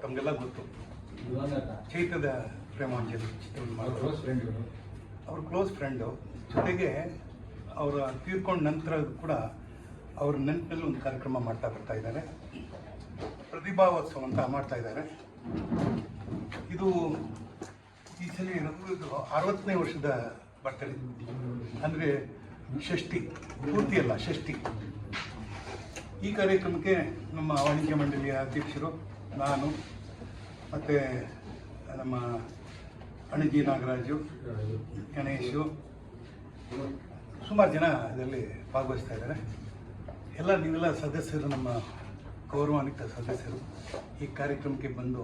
ತಮಗೆಲ್ಲ ಗೊತ್ತು. ಚೈತ್ರದ ಪ್ರೇಮಾಂಜಲಿ ಚಿತ್ರವನ್ನು ಮಾಡಿದ್ರು. ಅವ್ರ ಕ್ಲೋಸ್ ಫ್ರೆಂಡು. ಜೊತೆಗೆ ಅವರ ತೀರ್ಕೊಂಡ ನಂತರ ಕೂಡ ಅವ್ರ ನೆನಪಿನಲ್ಲಿ ಒಂದು ಕಾರ್ಯಕ್ರಮ ಮಾಡ್ತಾ ಬರ್ತಾ ಇದ್ದಾರೆ. ಪ್ರತಿಭಾವೋತ್ಸವ ಅಂತ ಮಾಡ್ತಾ ಇದ್ದಾರೆ. ಇದು ಈ ಸಲ ಇದು 60ನೇ ವರ್ಷದ ಬರ್ತಡೇ, ಅಂದರೆ ಷಷ್ಠಿ, ಪೂರ್ತಿ ಅಲ್ಲ ಷಷ್ಠಿ. ಈ ಕಾರ್ಯಕ್ರಮಕ್ಕೆ ನಮ್ಮ ವಾಣಿಜ್ಯ ಮಂಡಳಿಯ ಅಧ್ಯಕ್ಷರು, ನಾನು ಮತ್ತು ನಮ್ಮ ಅಣಜಿ ನಾಗರಾಜು, ಗಣೇಶು, ಸುಮಾರು ಜನ ಇದರಲ್ಲಿ ಭಾಗವಹಿಸ್ತಾ ಇದ್ದಾರೆ. ನೀವೆಲ್ಲ ಸದಸ್ಯರು, ನಮ್ಮ ಗೌರವಾನ್ವಿತ ಸದಸ್ಯರು ಈ ಕಾರ್ಯಕ್ರಮಕ್ಕೆ ಬಂದು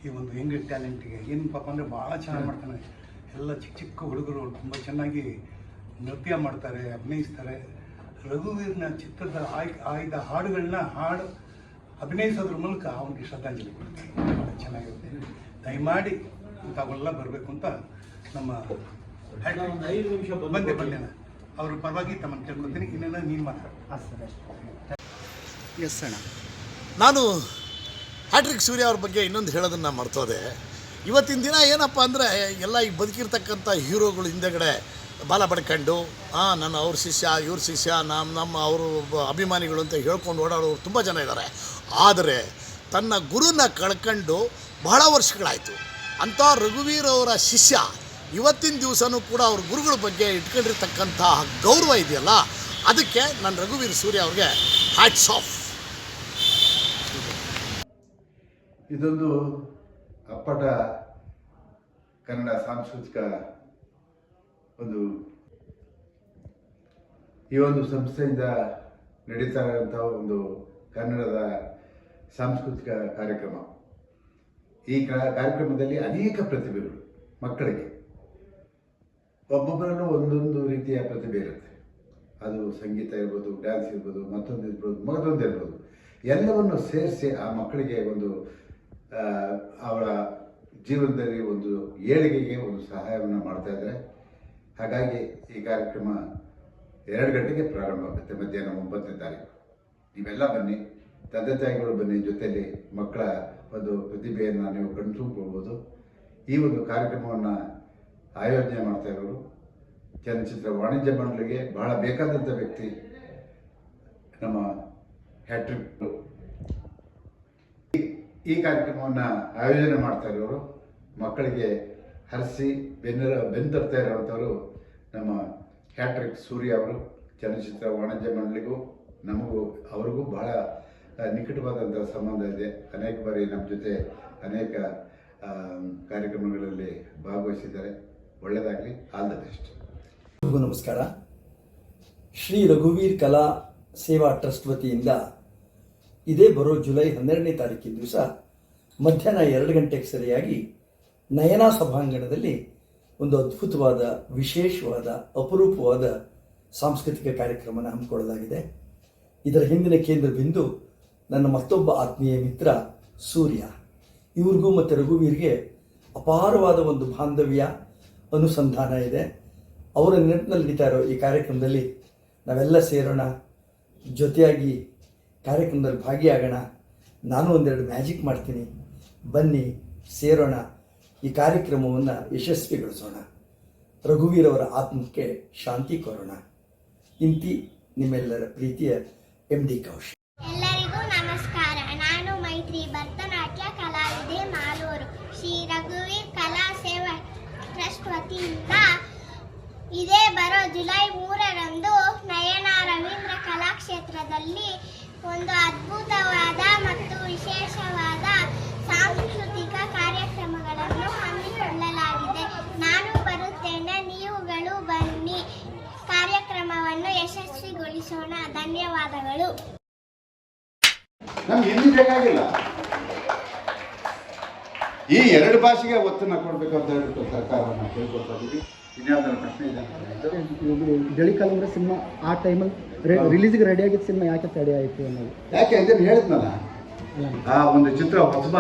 ಈ ಒಂದು ಯಂಗ್ ಟ್ಯಾಲೆಂಟಿಗೆ ಏನು ಪಾಪ ಅಂದರೆ ಭಾಳ ಚೆನ್ನಾಗಿ ಮಾಡ್ತಾನೆ. ಎಲ್ಲ ಚಿಕ್ಕ ಚಿಕ್ಕ ಹುಡುಗರು ತುಂಬ ಚೆನ್ನಾಗಿ ನೃತ್ಯ ಮಾಡ್ತಾರೆ, ಅಭಿನಯಿಸ್ತಾರೆ. ರಘುವೀರ್ನ ಚಿತ್ರದ ಆಯ್ದ ಹಾಡುಗಳನ್ನ ಅಭಿನಯಿಸೋದ್ರ ಮೂಲಕ ಅವನಿಗೆ ಶ್ರದ್ಧಾಂಜಲಿ ಕೊಡ್ತೀವಿ. ಭಾಳ ಚೆನ್ನಾಗಿರುತ್ತೆ. ದಯಮಾಡಿ ತಾವೆಲ್ಲ ಬರಬೇಕು ಅಂತ ನಮ್ಮ ಬಂದೆ ಅವ್ರ ಪರವಾಗಿ ತಮ್ಮನ್ನು ಕೇಳ್ಕೊತೀನಿ. ಇನ್ನೇನೋ ನೀನು ಮಾತಾಡ. ಎಸ್ ಅಣ್ಣ, ನಾನು ಹ್ಯಾಟ್ರಿಕ್ ಸೂರ್ಯ ಅವ್ರ ಬಗ್ಗೆ ಇನ್ನೊಂದು ಹೇಳೋದನ್ನು ಮರ್ತೋದೆ. ಇವತ್ತಿನ ದಿನ ಏನಪ್ಪ ಅಂದರೆ ಎಲ್ಲ ಈ ಬದುಕಿರ್ತಕ್ಕಂಥ ಹೀರೋಗಳು ಹಿಂದೆಗಡೆ ಬಾಲ ಪಡ್ಕೊಂಡು ನಾನು ಅವ್ರ ಶಿಷ್ಯ ಇವ್ರ ಶಿಷ್ಯ ನಮ್ಮ ಅವರು ಅಭಿಮಾನಿಗಳು ಅಂತ ಹೇಳ್ಕೊಂಡು ಓಡಾಡೋರು ತುಂಬ ಜನ ಇದ್ದಾರೆ. ಆದರೆ ತನ್ನ ಗುರುನ ಕಳ್ಕೊಂಡು ಬಹಳ ವರ್ಷಗಳಾಯಿತು. ಅಂಥ ರಘುವೀರ್ ಅವರ ಶಿಷ್ಯ ಇವತ್ತಿನ ದಿವಸನೂ ಕೂಡ ಅವ್ರ ಗುರುಗಳ ಬಗ್ಗೆ ಇಟ್ಕೊಂಡಿರ್ತಕ್ಕಂಥ ಗೌರವ ಇದೆಯಲ್ಲ, ಅದಕ್ಕೆ ನಾನು ರಘುವೀರ್ ಸೂರ್ಯ ಅವ್ರಿಗೆ ಹ್ಯಾಟ್ಸ್ ಆಫ್. ಇದೊಂದು ಅಪ್ಪಟ ಕನ್ನಡ ಸಾಂಸ್ಕೃತಿಕ ಈ ಒಂದು ಸಂಸ್ಥೆಯಿಂದ ನಡೀತಾ ಇರುವಂಥ ಒಂದು ಕನ್ನಡದ ಸಾಂಸ್ಕೃತಿಕ ಕಾರ್ಯಕ್ರಮ. ಈ ಕಾರ್ಯಕ್ರಮದಲ್ಲಿ ಅನೇಕ ಪ್ರತಿಭೆಗಳು ಮಕ್ಕಳಿಗೆ ಒಬ್ಬೊಬ್ಬರಲ್ಲೂ ಒಂದೊಂದು ರೀತಿಯ ಪ್ರತಿಭೆ ಇರುತ್ತೆ. ಅದು ಸಂಗೀತ ಇರ್ಬೋದು, ಡ್ಯಾನ್ಸ್ ಇರ್ಬೋದು, ಮತ್ತೊಂದು ಇರ್ಬೋದು. ಎಲ್ಲವನ್ನು ಸೇರಿಸಿ ಆ ಮಕ್ಕಳಿಗೆ ಒಂದು ಅವರ ಜೀವನದಲ್ಲಿ ಒಂದು ಏಳಿಗೆಗೆ ಒಂದು ಸಹಾಯವನ್ನು ಮಾಡ್ತಾ ಇದ್ದಾರೆ. ಹಾಗಾಗಿ ಈ ಕಾರ್ಯಕ್ರಮ 2 ಗಂಟೆಗೆ ಪ್ರಾರಂಭ ಆಗುತ್ತೆ, ಮಧ್ಯಾಹ್ನ 9ನೇ ತಾರೀಕು. ನೀವೆಲ್ಲ ಬನ್ನಿ, ತಂದೆ ತಾಯಿಗಳು ಬನ್ನಿ, ಜೊತೆಯಲ್ಲಿ ಮಕ್ಕಳ ಒಂದು ಪ್ರತಿಭೆಯನ್ನು ನೀವು ಕಣ್ತುಂಬ್ಕೊಳ್ಬೋದು. ಈ ಒಂದು ಕಾರ್ಯಕ್ರಮವನ್ನು ಆಯೋಜನೆ ಮಾಡ್ತಾ ಇರೋರು ಚಲನಚಿತ್ರ ವಾಣಿಜ್ಯ ಮಂಡಳಿಗೆ ಬಹಳ ಬೇಕಾದಂಥ ವ್ಯಕ್ತಿ ನಮ್ಮ ಹ್ಯಾಟ್ರಿಕ್. ಈ ಕಾರ್ಯಕ್ರಮವನ್ನು ಆಯೋಜನೆ ಮಾಡ್ತಾ ಇರೋರು, ಮಕ್ಕಳಿಗೆ ಹರಿಸಿ ಬೆನ್ನು ತರ್ತಾ ಇರೋವಂಥವರು ನಮ್ಮ ಹ್ಯಾಟ್ರಿಕ್ ಸೂರ್ಯ ಅವರು. ಚಲನಚಿತ್ರ ವಾಣಿಜ್ಯ ಮಂಡಳಿಗೂ ನಮಗೂ ಅವ್ರಿಗೂ ಬಹಳ ನಿಕಟವಾದಂಥ ಸಂಬಂಧ ಇದೆ. ಅನೇಕ ಬಾರಿ ನಮ್ಮ ಜೊತೆ ಅನೇಕ ಕಾರ್ಯಕ್ರಮಗಳಲ್ಲಿ ಭಾಗವಹಿಸಿದ್ದಾರೆ. ಒಳ್ಳೆಯದಾಗಲಿ, ಆಲ್ ದ ಬೆಸ್ಟ್. ನಮಸ್ಕಾರ. ಶ್ರೀ ರಘುವೀರ್ ಕಲಾ ಸೇವಾ ಟ್ರಸ್ಟ್ ವತಿಯಿಂದ ಇದೇ ಬರೋ ಜುಲೈ 12ನೇ ತಾರೀಕಿನ ದಿವಸ ಮಧ್ಯಾಹ್ನ 2 ಗಂಟೆಗೆ ಸರಿಯಾಗಿ ನಯನಾ ಸಭಾಂಗಣದಲ್ಲಿ ಒಂದು ಅದ್ಭುತವಾದ, ವಿಶೇಷವಾದ, ಅಪರೂಪವಾದ ಸಾಂಸ್ಕೃತಿಕ ಕಾರ್ಯಕ್ರಮನ ಹಮ್ಮಿಕೊಳ್ಳಲಾಗಿದೆ. ಇದರ ಹಿಂದಿನ ಕೇಂದ್ರ ಬಿಂದು ನನ್ನ ಮತ್ತೊಬ್ಬ ಆತ್ಮೀಯ ಮಿತ್ರ ಸೂರ್ಯ. ಇವ್ರಿಗೂ ಮತ್ತು ರಘುವೀರ್ಗೆ ಅಪಾರವಾದ ಒಂದು ಬಾಂಧವ್ಯ, ಅನುಸಂಧಾನ ಇದೆ. ಅವರ ನೆನಪಿನಲ್ಲಿ ನಡೀತಾ ಇರೋ ಈ ಕಾರ್ಯಕ್ರಮದಲ್ಲಿ ನಾವೆಲ್ಲ ಸೇರೋಣ, ಜೊತೆಯಾಗಿ ಕಾರ್ಯಕ್ರಮದಲ್ಲಿ ಭಾಗಿಯಾಗೋಣ. ನಾನು ಒಂದೆರಡು ಮ್ಯಾಜಿಕ್ ಮಾಡ್ತೀನಿ, ಬನ್ನಿ ಸೇರೋಣ, ಈ ಕಾರ್ಯಕ್ರಮವನ್ನು ಯಶಸ್ವಿಗೊಳಿಸೋಣ, ರಘುವೀರ್ ಅವರ ಆತ್ಮಕ್ಕೆ ಶಾಂತಿ ಕೋರೋಣ. ಇಂತಿ ನಿಮ್ಮೆಲ್ಲರ ಪ್ರೀತಿಯ MD ಕೌಶಿಕ್. ಎಲ್ಲರಿಗೂ ನಮಸ್ಕಾರ. ನಾನು ಮೈತ್ರಿ, ಭರತನಾಟ್ಯ ಕಲಾವಿದೆ, ಮಾಲೂರು. ಶ್ರೀ ರಘುವೀರ್ ಕಲಾ ಸೇವಾ ಟ್ರಸ್ಟ್ ವತಿಯಿಂದ ಇದೇ ಬರೋ ಜುಲೈ 3ರಂದು ನಯನ ರವೀಂದ್ರ ಕಲಾಕ್ಷೇತ್ರದಲ್ಲಿ ಒಂದು ಅದ್ಭುತವಾದ ಮತ್ತು ವಿಶೇಷವಾದ ಸಾಂಸ್ಕೃತಿಕ ಕಾರ್ಯಕ್ರಮಗಳನ್ನು ಹಮ್ಮಿಕೊಳ್ಳಲಾಗಿದೆ. ನಾನು ಬರುತ್ತೇನೆ, ನೀವುಗಳು ಬನ್ನಿ, ಕಾರ್ಯಕ್ರಮವನ್ನು ಯಶಸ್ವಿಗೊಳಿಸೋಣ. ಧನ್ಯವಾದಗಳು. ನಮ್ಗೆ ಎಲ್ಲಿ ಬೇಕಾಗಿಲ್ಲ, ಈ 2 ಭಾಷೆಗೆ ಒತ್ತನ್ನು ಕೊಡಬೇಕು ಅಂತ ಹೇಳ್ಬಿಟ್ಟು ಸರ್ಕಾರವನ್ನು ಕೇಳ್ಕೊಳ್ತಾ ಇದ್ದೀವಿ. ಇನ್ಯಾವುದಾದ್ರು ಪ್ರಶ್ನೆ ಇದೆ? ಜಳಿಕಲಂಬರ ಸಿನಿಮಾ ಆ ಟೈಮಲ್ಲಿ ರಿಲೀಸ್ಗೆ ರೆಡಿ ಆಗಿದ್ದ ಸಿನಿಮಾ ಯಾಕೆ ತಡೆ ಆಯಿತು ಅನ್ನೋದು? ಯಾಕೆ ಅದನ್ನು ಹೇಳಿದ್ನಲ್ಲ, ಆ ಒಂದು ಚಿತ್ರ ಹೊಸಬ